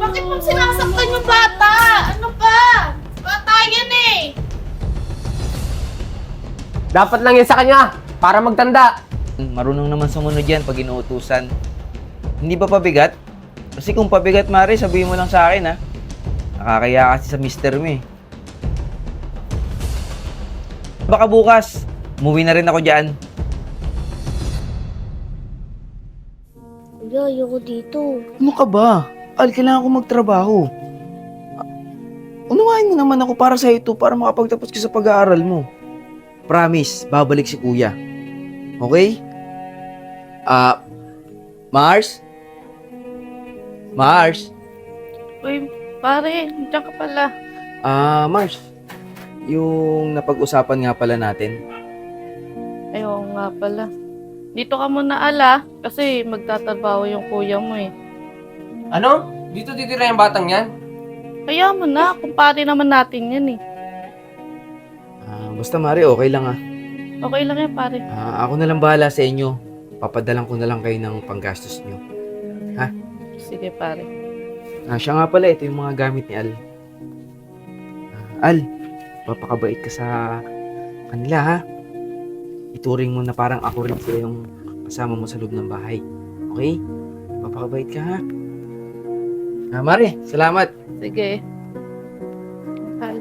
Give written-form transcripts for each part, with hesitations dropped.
Bakit mo sinasaktan yung bata? Ano ba? Bata yan eh. Dapat lang yan sa kanya, para magtanda. Marunong naman sumunod yan pag inuutusan. Hindi ba pabigat? Kasi kung pabigat, Mare, sabihin mo lang sa akin, ha? Nakakaya kasi sa mister mo, eh. Baka bukas, umuwi na rin ako dyan. Kuya, ayoko dito. Ano ka ba? Al, kailangan ko magtrabaho. Unawain mo naman ako para sa ito, para makapagtapos ka sa pag-aaral mo. Promise, babalik si kuya. Okay? Mars? Mars? Uy, pare, nandiyan ka pala. Mars, yung napag-usapan nga pala natin. Ayaw nga pala. Dito ka muna ala, kasi magtatrabaho yung kuya mo eh. Ano? Dito titira yung batang yan? Kaya mo na, kumpare naman natin yan eh. Basta Mari, okay lang ah. Okay lang yan pare. Ako na lang bahala sa inyo. Papadalan ko na lang kayo ng panggastos nyo. Sige pare. Siya nga pala, ito yung mga gamit ni Al. Al, papakabait ka sa kanila ha. Ituring mo na parang ako rin sila yung kasama mo sa loob ng bahay. Okay? Papakabait ka ha. Mare, salamat. Sige. Mahal.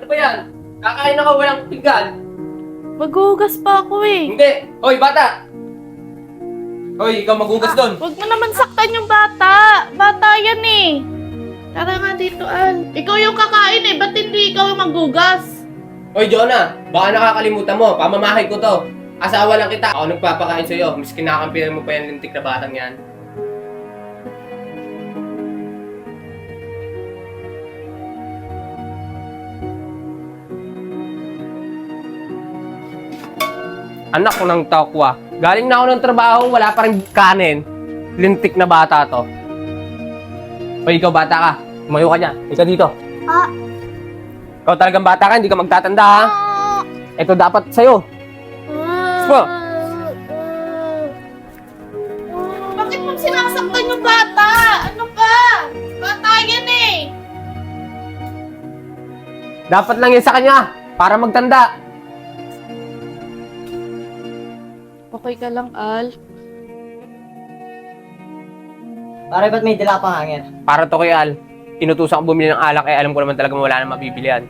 Ano ba yan? Kakain ako walang pinggan. Maghugas pa ako eh. Hindi! Hoy, bata! Hoy, ikaw maghugas doon. Huwag mo naman saktan yung bata. Bata yan eh. Tara nga dito, Al. Ikaw yung kakain eh. Ba't hindi ikaw yung maghugas? Hoy, Jonah! Baka nakakalimutan mo. Pamamahay ko to. Asawa lang kita. Ako nagpapakain sa'yo. Mas kinakampihan mo pa yung lintik na batang yan. Anak ko ng tokwa. Galing na ako ng trabaho, wala pa rin kanin. Lintik na bata to. Hoy, ikaw bata ka. Tumayo ka niya. Ika dito. Ikaw talagang bata ka, hindi ka magtatanda ha. Ito dapat sa'yo. Po. Bakit mo sinasaktan yung bata? Ano ba? Bata yan eh. Dapat lang yan sa kanya, para magtanda. Okay ka lang, Al. Pare, ba't may dila pang hangin? Para to kay Al. Inutusan ko bumili ng alak, eh alam ko naman talaga wala nang mabibilihan.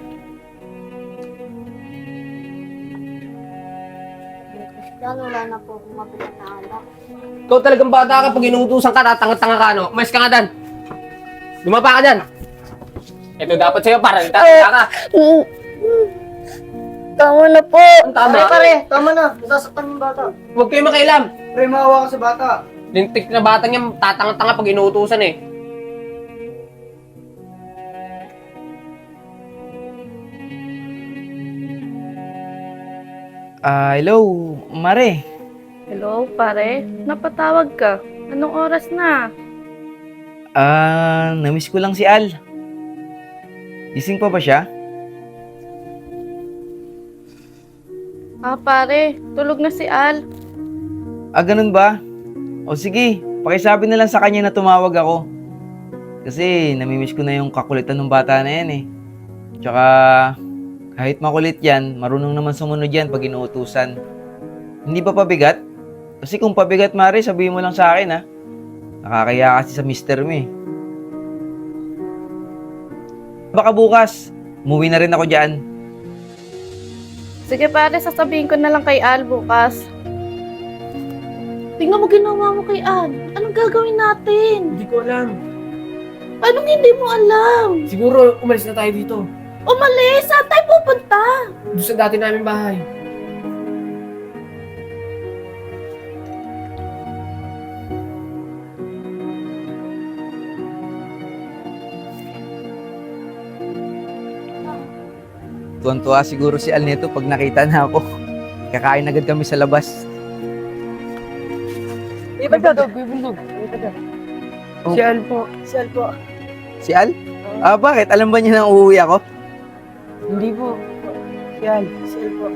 Yan, wala na po akong mabili na alak. Ikaw talagang bata ka, pag inutusan ka, tatanga-tanga ka, no? Umayos ka nga dan. Lumapa ka dyan. Ito dapat sa'yo, para tatanga ka. Tama na po. Tama. Pare, tama na. Nasasaktan yung bata. Huwag kayo makialam. Pre, maawa ka sa bata. Lintik na batang yan, tatanga-tanga pag inuutusan eh. Hello, Mare. Hello, pare. Napatawag ka. Anong oras na? Namiss ko lang si Al. Gising pa ba siya? Pare. Tulog na si Al. Ganun ba? O sige, pakisabi na lang sa kanya na tumawag ako. Kasi namimiss ko na yung kakulitan ng bata na yan eh. Tsaka kahit makulit yan, marunong naman sumunod yan pag inuutusan. Hindi ba pabigat? Kasi kung pabigat, Mare, sabihin mo lang sa akin ha. Nakakaya kasi sa mister mo eh. Baka bukas, umuwi na rin ako dyan. Sige pare, sasabihin ko na lang kay Al bukas. Tingnan mo ginawa mo kay Al. Anong gagawin natin? Hindi ko alam. Anong hindi mo alam? Siguro umalis na tayo dito. Umalis! Saan tayo pupunta? Doon sa dati namin bahay. Tuwan-tuwa siguro si Al nito pag nakita na ako. Kakain agad kami sa labas. Ibagdog. Oh. Si Al po. Si Al po. Si Al? Bakit? Alam ba niya na uuwi ako? Hindi po. Yan. Sale po.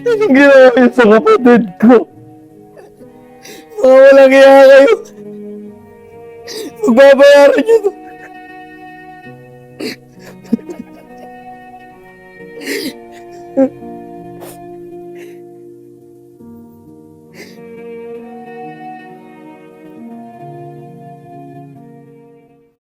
Anong ginawa niyo sa kapatid ko? Mga walang iya kayo. Magbabayaran niyo to.